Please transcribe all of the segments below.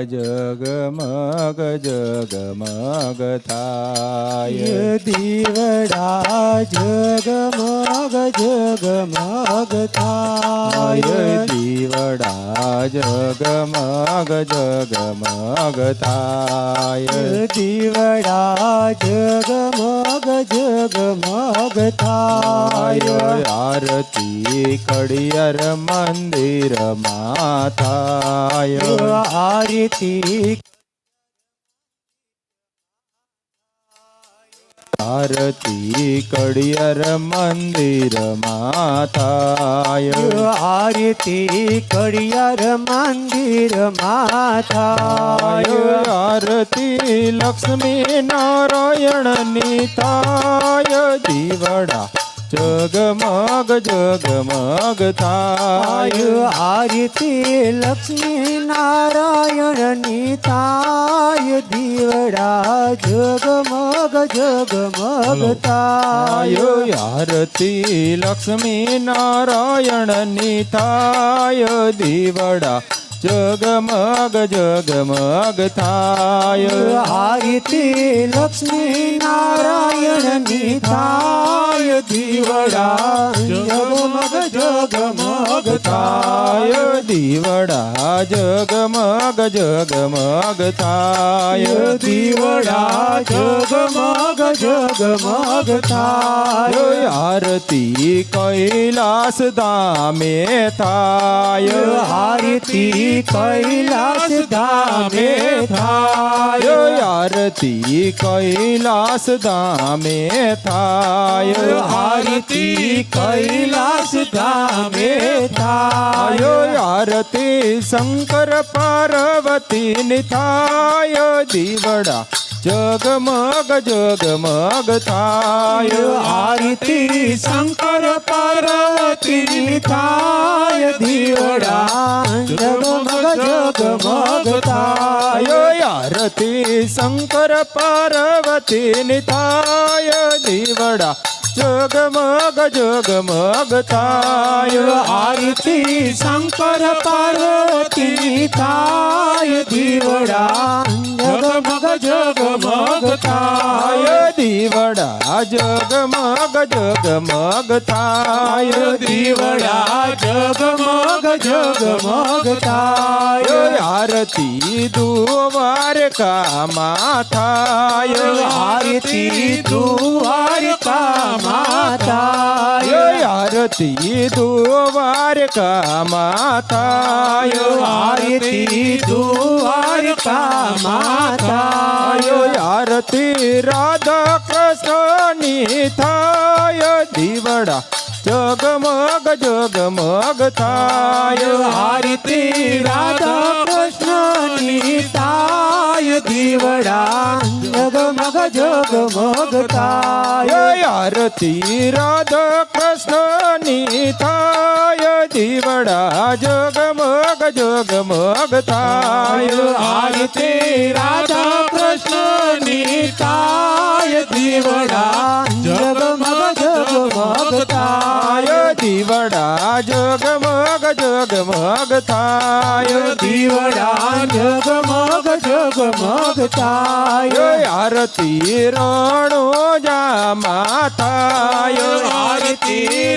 જગમગ જગમગ થાય દીવડા જગમગ જગમગ થાય દીવડા જગમગ જગમગ થાય દીવડા જગમગ જગમગ થાય આરતી કડિયર મંદિરમાં થાય આરતી આરતી કડિયર મંદિરમાં થાય આરતી કડિયાર મંદિરમાં થાય આરતી લક્ષ્મી નારાયણની થાય દીવડા જગમગ જગમગ થાય આરતી લક્ષ્મી નારાયણની થાય દીવડા જગમગ જગમગ થાય આરતી લક્ષ્મી નારાયણની થાય દીવડા જગમગ જગમગ થાય આરતી લક્ષ્મી નારાયણની થાય દીવડા જગમગ જગમગ થાય દીવડા જગમગ જગમગ થાય દીવડા જગમગ જગમગ થાય આરતી કૈલાસ ધામે થાય આરતી કૈલાસ ધામે થાય આરતી કૈલાસ ધામે થાય આરતી કૈલાસ ધામે થાય આરતી શંકર પાર્વતીની થાય દીવડા જગમગ જગમગ થાય આરતી શંકર પાર્વતીની થાય દીવડા જગમગ જગમગ થાય આરતી શંકર પાર્વતીની થાય દીવડા જગમગ જગમગ થાય આરતી શંકર પાર્વતીની થાય દીવડા જગમગ જગમગ થાય દીવડા જગમગ જગમગ થાય દીવડા જગમગ જગમગ થાય આરતી દ્વારકામાં થાય આરતી દ્વારકામાં થાય આરતી દ્વારકામાં થાય આરતી દ્વારકામાં થાય આરતી રાધા કૃષ્ણની થાય દીવડા જગમગ જગમગ થાય આરતી રાધા કૃષ્ણની થાય દીવડા જગમગ જગમગ થાય આરતી રાધા કૃષ્ણની થાય દીવડા જગમગ જગમગ થાય આરતી રાધા કૃષ્ણની થાય દીવડા જગમગ જગમગ થાય દીવડા જગમગ જગમગ થાય દીવડા જગમગ જગમગ થાય આરતી રણોજામાં થાય આરતી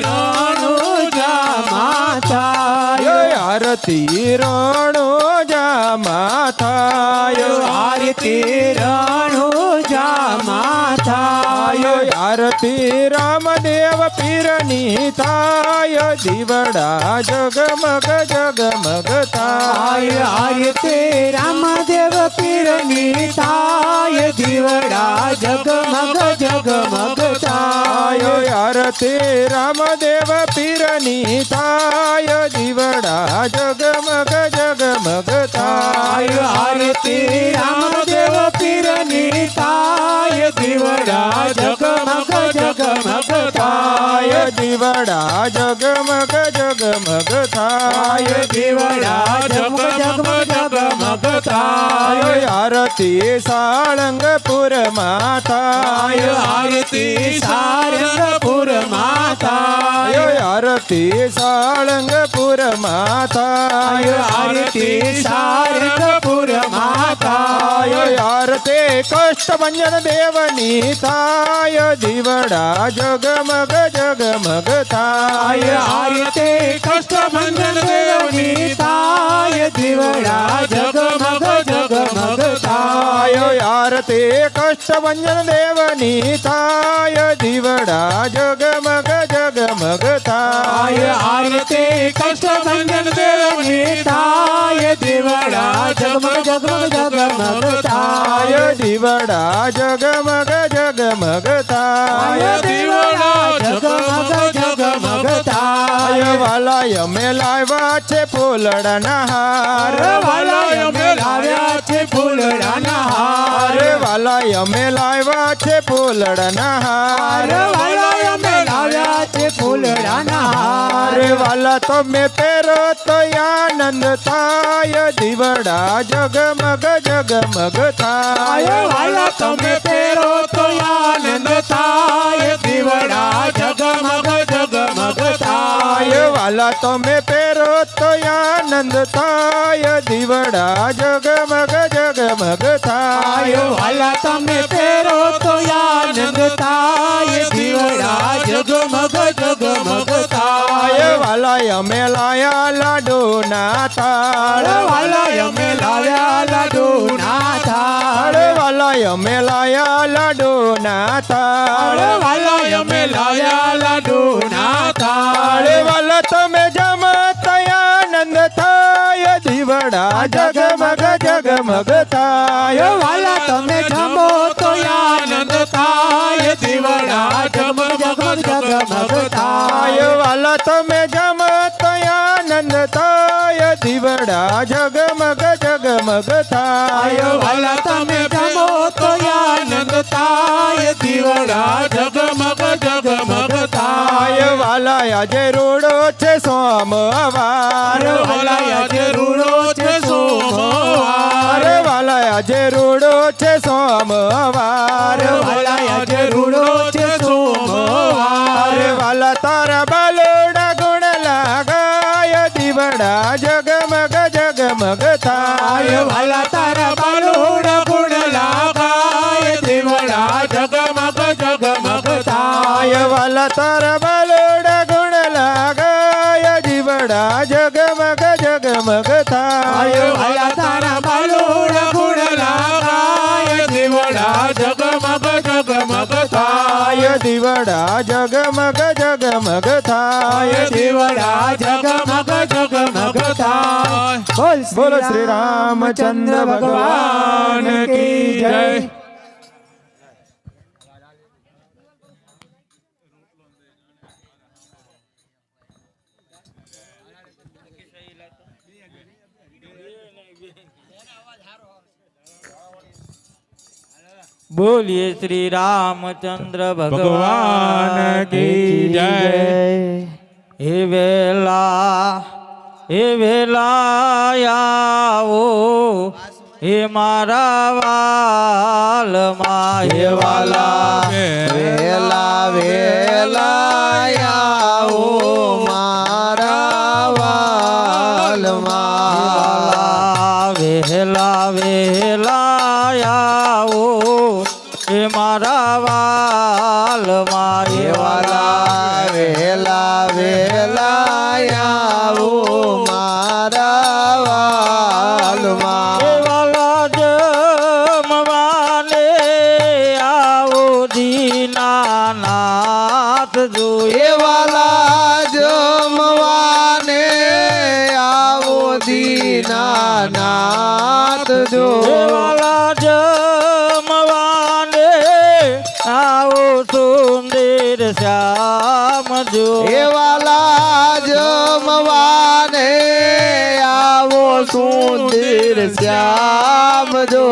રણોજામાં થાય આરતી રણોજામાં થાય આરતી રણોજામાં થાય આરતી રામદેવ પીરની થાય દીવડા જગમગ જગમગ થાય આરતી રામદેવ પીરની થાય દીવડા જગમગ જગમગ થાય આરતી રામદેવ પીરની થાય દીવડા જગમગ જગમગ થાય આરતી રામદેવ પીરની થાય દીવડા જગમગ જગમગ થાય દીવડા જગમગ જગમગ થાય દીવડા જગમગ જગમગ થાય આરતી સાળંગપુરમાં થાય આરતી સારંગપુરમાં થાય આરતી સાળંગપુરમાં થાય આરતી સારંગપુરમાં આરતી કષ્ટભંજન દેવની થાય દીવડા જગમગ જગમગ થાય આરતી કષ્ટભંજન દેવની થાય દીવડા જગમગ જગમગ થાય આરતી કષ્ટભંજન દેવની થાય દીવડા જગમગ જગમગ થાય આરતી કષ્ટભંજન દેવની થાય દીવડા જગમગ જગમગ જગમગ થાય દીવડા જગમગ જગમગ થાય દીવડા જગમગ જગમગ થાય વાલાય અમે લાવ્યા છે ફૂલડાના હાર વાલાય અમે લાવ્યા છે ફૂલડાના હાર વાલાય અમે લાવ્યા છે ફૂલડાના હાર વાલાય અમે લાવ્યા છે ફૂલડાના હાર વાલા તમે પહેરો તો આનંદ થાય દીવડા જગમગ જગમગ થાય વાલા તમે પહેરો તો આનંદ થાય દીવડા જગમગ જગમગ થાય વાલા તમે પહેરો તો આનંદ થાય દીવડા જગમગ જગમગ થાય વાલા તમે પહેરો તો આનંદ થાય દીવડા જગમગ જગમગ થાય વાલા અમે લાયા લાડુ ના થાળ વાલા અમે લાવ્યા લાડુ ના થાળ વાલા અમે લાયા લાડુ ના થાળ વાલા અમે લાવ્યા લાડુ ના થાળ વાલા તમે જમત આનંદ થાય દીવડા જગમગ જગમગ થાય વાલા તમે જમો તો આનંદ થાય દીવડા જગમગ જગમગ થાય વાલા તમે જમત આનંદ થાય દીવડા જગમગ જગમગ થાય વાલા તમે જમો તો આનંદ થાય દીવડા જગમગ જગમગ થાય વાલા આજે રૂડો છે સોમવાર વાલા આજે રૂડો છે સોમવાર વાલા આજે રૂડો છે સોમવાર વાલા આજે રૂડો છે સોમવાર વાલા તારા બાલોડા ગુણ લાગાય દીવડા જગમગ જગમગ થાય વાલા તારા બાલોડા ગુણ લાગાય દીવડા જગમગ જગમગ થાય વાલા તારા બાલોડા ગુણ લાગાય દીવડા જગમગ જગમગ થાય વાલા તારા બાલોડા ગુણ લાગાય દીવડા જગમગ જગમગ થાય દીવડા જગમગ જગમગ થાય દીવડા જગમગ જગમગ થાય બોલો શ્રી રામચંદ્ર ભગવાન કી જય बोलिए श्री रामचंद्र भगवान की जय। हे वेला आओ हे मारा वाल माहे वाला વેલા વેલા આવો મારા વાલમાં વેલા વેલા આવો હે મારા વાલ માહે વાલા વેલા વેલા આવો મારા વાલમાં વાલા જમવાને આવો દીનાનાથ જોઈએ વાલા જમવાને આવો દીનાનાથ જો વાલા જમવાને આવો સુંદર શ્યામ જો વાલા જમવાને આવો સુંદર શ્યામ જો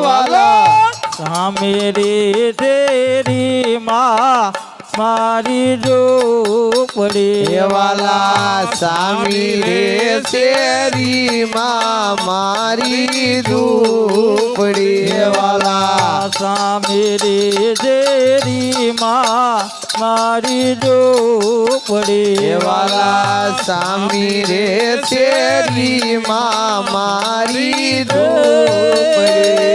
વાલા સામેરી તેરી માં મારી ઝૂંપડી વાલા સામી રે શેરી માં મારી ઝૂંપડી વાલા સામેરી તેરી માં મારી ઝૂંપડી વાલા સામી રે શેરી માં મારી ઝૂંપડી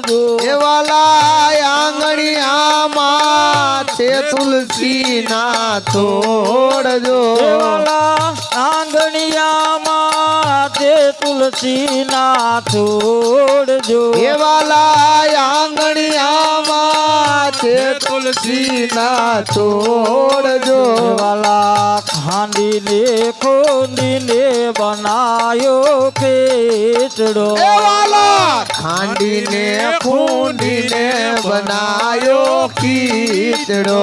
જો એ વાલા આંગણિયામાં છે તુલસીના છોડ જો વાલા આંગણિયામાં તે તુલસીના છોડ જો એ વાલા આંગણિયામાં છે તુલસીના છોડ જો વાલા ખાંડીને ખોંડીને બનાયો ખેચડો એ વાલા ખાંડીને ખૂંડીને બનાયો ખીચડો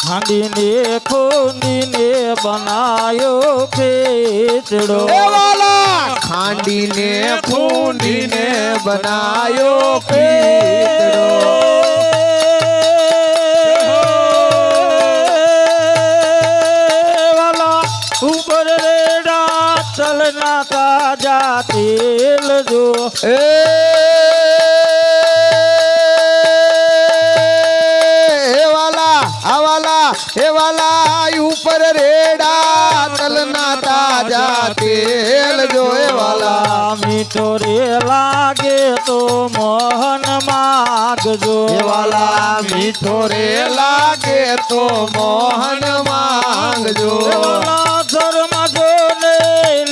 ખાંડીને ખોંડીને બનાયો ખેચડો એ વાલા ખાંડીને ખૂંડીને બનાયો ખીચડો વાલા ઉપર રેડા ચલના તાજા તેલ જો એ વાલા ઉપર રેડા તલના તાજા તેલ જો એ વાલા મીઠો રે લાગે તો મોહન માગજો એ વાલા મીઠો રે લાગે તો મોહન માંગજો વાલા ધર્મ જો ને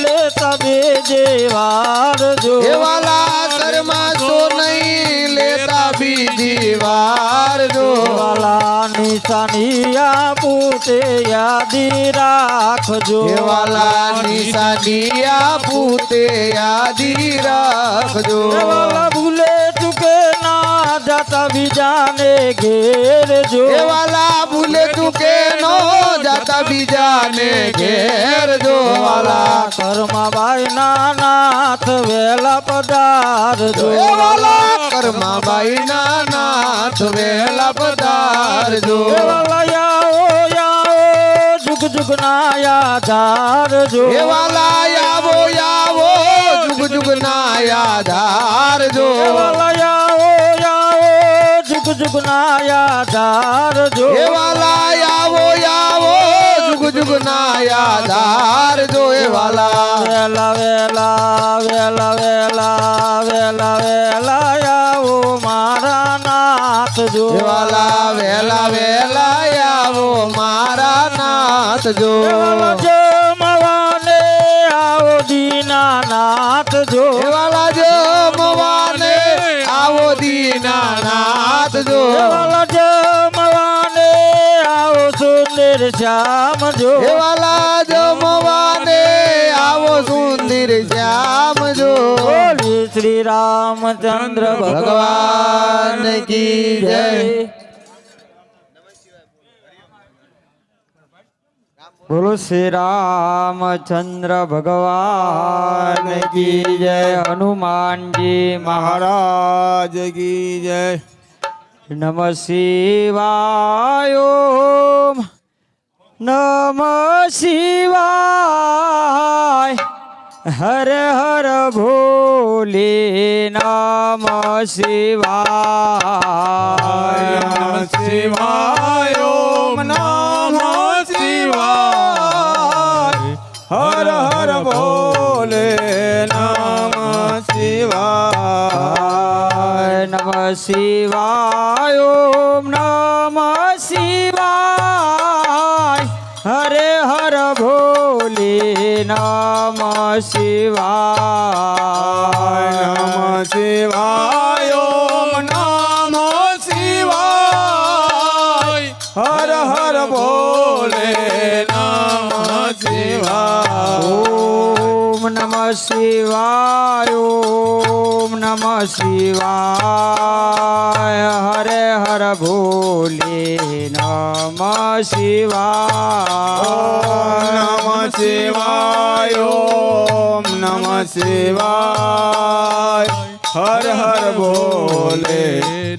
લેતા બેજે વાર જો એ વાલા શર્મા તો નહીં લેતા બીજી વાર જો વાલા નિશાનિયા પૂતે યાદી રાખજો એ વાલા નિશાનિયા પૂતે યાદી રાખજો વાલા ભૂલે ચૂકે ના જાતા બીજાને ઘેર જો એ વાલા ભૂલે ચૂકે નો જાતા બીજાને ઘેર જો વાલા કર્માબાઈ ના નાથ વેલા પધારજો એ વાલા કર્માબાઈ ના નાથ વેલા પધારજો એ વાલા યાઓ જુગ જુગ ના યાધારજો એ વાલા આવો જુગ જુગ ના યાધારજો એ વાલા યાઓ જુગ જુગ ના યાધારજો એ વાલા આવો જુગ જુગ ના યાધારજો એ વાલા વેલા વેલા વેલા વેલા વેલા વેલા આવો મારા નાથ જો એ વાલા વેલા વેલા આવો મારા નાથ જો વાલા જમવાને આવો દીનાનાથ જો એ વાલા જમવાને આવો દીનાનાથ જો વાલા જમવાને આવો સુંદર શ્યામ જો એ વાલા જમવાને આવો સુંદર શ્યામ જો બોલીએ શ્રી રામચંદ્ર ભગવાન કી જય બોલો શ્રી રામચંદ્ર ભગવાન કી જય હનુમાનજી મહારાજ કી જય નમઃ શિવાય ઓમ નમઃ શિવાય હર હર ભોલે નમઃ શિવાય નમઃ શિવાય ઓમ નમઃ શિવાય હર હર ભોલે નમઃ શિવાય નમઃ શિવાય ઓમ નમઃ શિવાય હરે હર ભોલે નમઃ શિવાય નમઃ શિવાય ઓમ નમઃ શિવાય હર હર ભોલે નમઃ શિવાય ઓમ નમઃ શિવાય ઓમ નમઃ શિવાય હરે હર ભોલે નમઃ શિવાય નમઃ શિવાય ઓમ નમઃ શિવાય હર હર ભોલે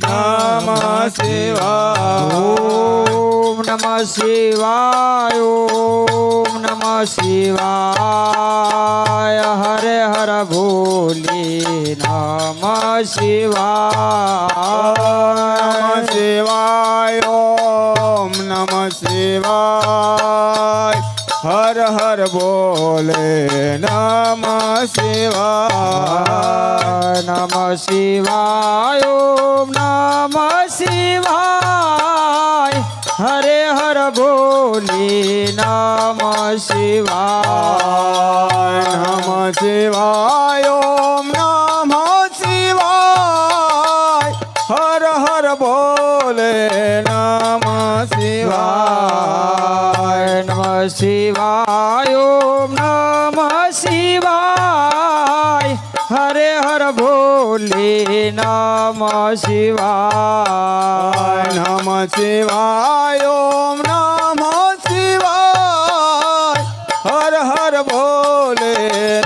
નમઃ શિવાય ઓમ નમઃ શિવાય ઓમ નમઃ શિવાય હરે હર ભોલે નમઃ શિવાય નમઃ શિવાય ઓમ નમઃ શિવાય હર હર ભોલે નમઃ શિવાય નમઃ શિવાય ઓમ નમઃ શિવાય હરે હર બોલી નમઃ શિવાય નમઃ શિવાય ઓમ નમઃ શિવાય હર હર બોલે નમઃ શિવાય નમઃ શિવાય ઓમ નમઃ શિવાય હરે હર બોલે નમઃ શિવાય નમઃ શિવાય ઓમ નમઃ શિવાય હર હર બોલે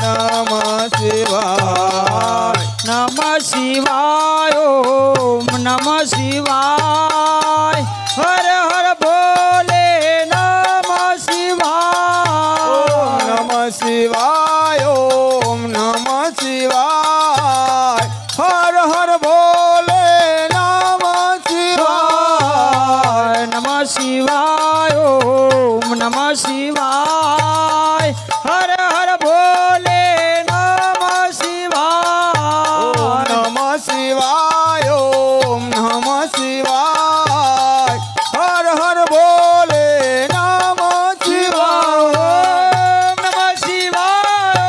નમઃ શિવાય નમઃ શિવાય ઓમ નમઃ શિવાય હર હર બોલે નમઃ શિવાય નમઃ શિવાય ઓમ નમઃ શિવાય હર હર બોલે નમઃ શિવાય નમઃ શિવાય ઓમ નમઃ શિવાય હર હર બોલે નમઃ શિવાય નમઃ શિવાય ઓમ નમઃ શિવાય હર હર બોલે નમઃ શિવાય નમઃ શિવાય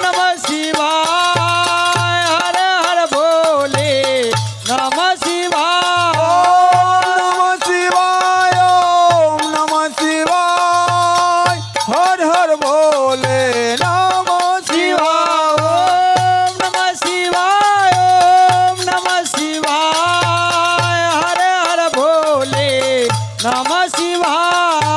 નમઃ શિવાય હર હર બોલે નમઃ શિવાય નમઃ શિવાય ઓમ નમઃ શિવાય હર હર બોલે નમઃ શિવાય નમઃ શિવાય ઓમ નમઃ શિવાય હર હર બોલે નમઃ શિવાય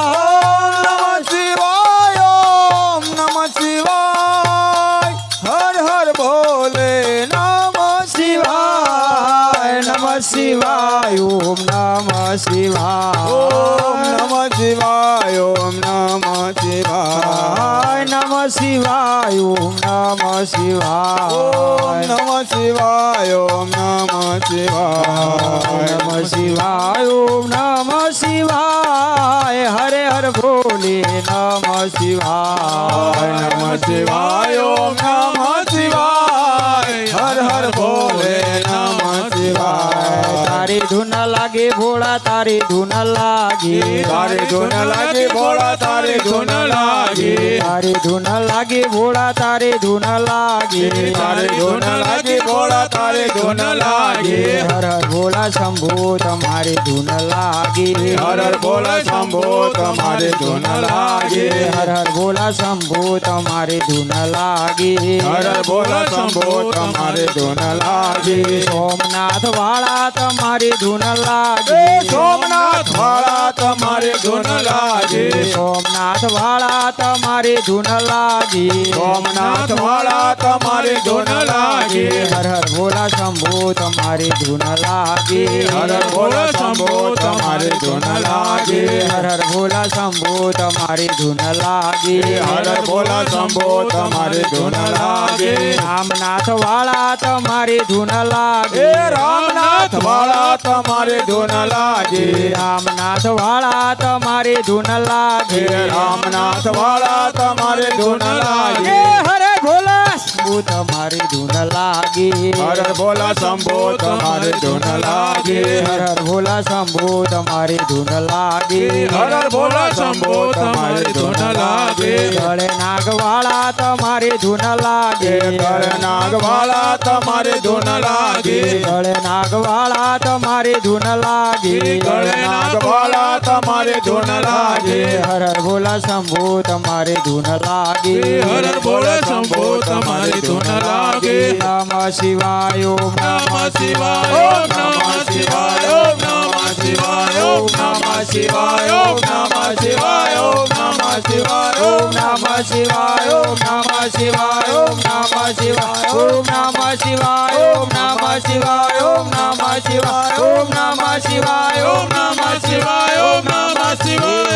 નમઃ શિવાય ઓમ નમઃ શિવાય હર હર બોલે નમઃ શિવાય નમઃ શિવાય ઓમ નમઃ શિવાય ઓમ નમઃ શિવાય ઓમ નમઃ શિવાય નમઃ શિવાય ઓમ નમઃ ઓમ શિવાય નમઃ શિવાય ઓમ નમઃ શિવાય નમઃ શિવાય ઓમ નમઃ શિવાય હરે હર બોલે નમઃ શિવાય નમઃ શિવાય ઓમ નમઃ શિવાય હર હર બોલે નમઃ શિવાય તારી ધૂન લાગે ભોળા તારી ધૂન લાગે તારી ધૂન લાગે ભોળા તારી ધૂન લાગે તારી ધૂન લાગે ભોળા તારી ધૂન લાગે તારી ધૂન લાગે ભોળા તારી ધૂન લાગે હર હર ભોળા શંભુ તમારી ધૂન લાગે હર હર ભોળા શંભો તમારી ધૂન લાગે હર હર ભોળા શંભુ તમારી ધૂન લાગે હર હર ભોળા શંભો તમારી ધૂન લાગે સોમનાથ વાળા તમારી ધૂન લાગે સોમનાથ વાળા તમારી ધૂન લાગે સોમનાથ વાળા તમારી ધૂન લાગે સોમનાથ વાળા તમારી ધૂન લાગે હર હર ભોળા શંભુ તમારી ધૂન લાગે હર હર ભોળા શંભો તમારી ધૂન લાગે હર હર ભોળા શંભુ તમારી ધૂન લાગે હર હર ભોળા શંભો તમારી ધૂન લાગે રામનાથ વાળા તમારી ધૂન લાગે રામનાથ વાળા તમારી ધૂન લાગે રામનાથ વાળા તમારી ધૂન લાગે રામનાથ વાળા તમારી ધૂન લાગે હરે ભોલા શંભુ તમારી ધૂન લાગે હર હર ભોળા શંભો તમારી ધૂન લાગે હર હર ભોલા શંભુ તમારી ધૂન લાગે હર હર ભોળા શંભો તમારી ધૂન લાગે ગળે નાગવાળા તમારી ધૂન લાગે ગળે નાગવાળા તમારી ધૂન લાગે ગળે નાગવાળા તમારી ધૂન લાગે ગળે નાગવાળા તમારી ધૂન લાગે હર હર ભોલા શંભુ તમારી ધૂન લાગે હર હર ભોળા શંભો તમારી ધૂન લાગે નમઃ શિવાય ઓમ નમઃ શિવાય ઓમ નમઃ શિવાય ઓમ નમઃ શિવાય ઓમ નમઃ શિવાય ઓમ નમઃ શિવાય ઓમ નમઃ શિવાય ઓમ નમઃ શિવાય ઓમ નમઃ શિવાય ઓમ નમઃ શિવાય ઓમ નમઃ શિવાય ઓમ નમઃ શિવાય ઓમ નમઃ શિવાય ઓમ નમઃ શિવાય ઓમ નમઃ શિવાય ઓમ નમઃ શિવાય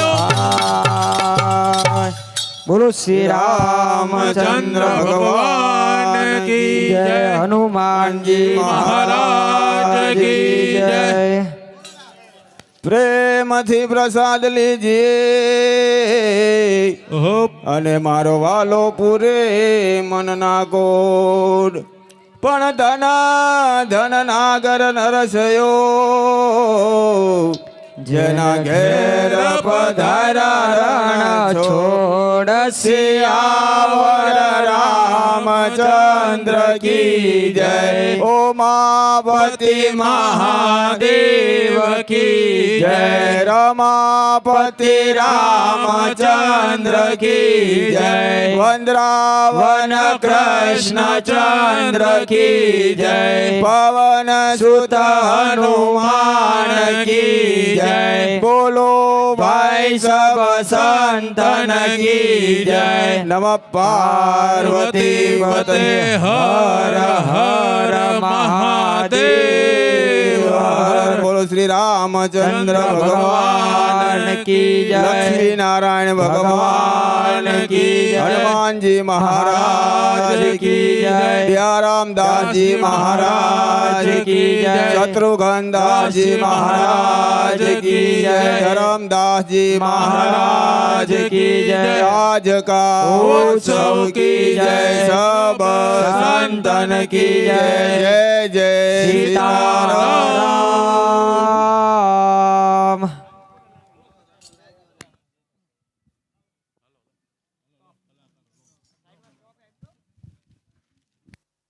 બોલો શ્રી રામચંદ્ર ભગવાન કી જય હનુમાનજી મહારાજ કી જય પ્રેમથી પ્રસાદ લીજીએ અને મારો વાલો પૂરે મનના કોડ પણ ધન ધન નાગર નરસયો જેના ઘેર પધારા છોડ સિયાવર રામચંદ્ર કી જય ઉમાપતિ મહાદેવ કી જય રમાપતિ રામચંદ્ર કી જય વંદ્રાવન કૃષ્ણચંદ્ર કી જય પવન સુત હનુમાન કી જય બોલો ભાઈ સબ સંતન કી જય નમઃ પાર્વતી પતે હર હર મહાદેવ હર બોલો શ્રી રામચંદ્ર ભગવાન કી જય લક્ષ્મી નારાયણ ભગવાન કી જય હનુમાનજી મહારાજ કી જય દયારામદાસજી મહારાજ કી જય શત્રુઘ્નદાસજી મહારાજ કી જય ધરમદાસજી મહારાજ કી જય आज का उत्सव की जय सब संतन की जय जय जय सीताराम।